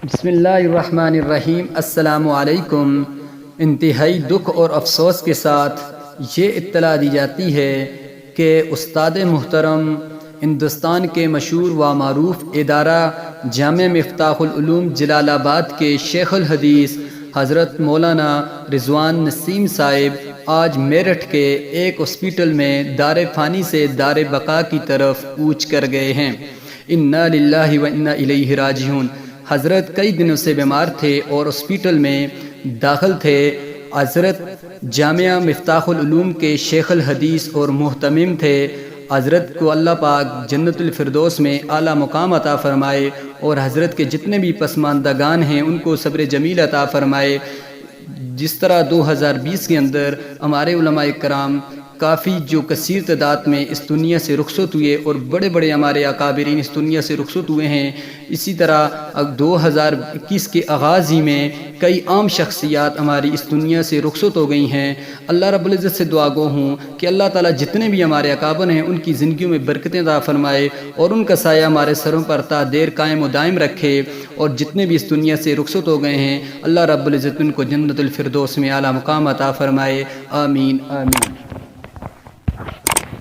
بسم اللہ الرحمن الرحیم۔ السلام علیکم۔ انتہائی دکھ اور افسوس کے ساتھ یہ اطلاع دی جاتی ہے کہ استاد محترم ہندوستان کے مشہور و معروف ادارہ جامعہ مفتاح العلوم جلال آباد کے شیخ الحدیث حضرت مولانا رضوان نسیم صاحب آج میرٹھ کے ایک ہاسپٹل میں دار فانی سے دار بقا کی طرف کوچ کر گئے ہیں۔ انا للہ و انا الیہ راجعون۔ حضرت کئی دنوں سے بیمار تھے اور ہاسپٹل میں داخل تھے۔ حضرت جامعہ مفتاح العلوم کے شیخ الحدیث اور محتمم تھے۔ حضرت کو اللہ پاک جنت الفردوس میں اعلیٰ مقام عطا فرمائے اور حضرت کے جتنے بھی پسماندگان ہیں ان کو صبر جمیل عطا فرمائے۔ جس طرح 2020 کے اندر ہمارے علماء کرام کافی جو کثیر تعداد میں اس دنیا سے رخصت ہوئے اور بڑے بڑے ہمارے اکابرین اس دنیا سے رخصت ہوئے ہیں، اسی طرح 2021 کے آغاز ہی میں کئی عام شخصیات ہماری اس دنیا سے رخصت ہو گئی ہیں۔ اللہ رب العزت سے دعا گو ہوں کہ اللہ تعالیٰ جتنے بھی ہمارے اکابر ہیں ان کی زندگیوں میں برکتیں عطا فرمائے اور ان کا سایہ ہمارے سروں پر تا دیر قائم و دائم رکھے، اور جتنے بھی اس دنیا سے رخصت ہو گئے ہیں اللہ رب العزت ان کو جنت الفردوس میں اعلیٰ مقام عطا فرمائے۔ آمین آمین۔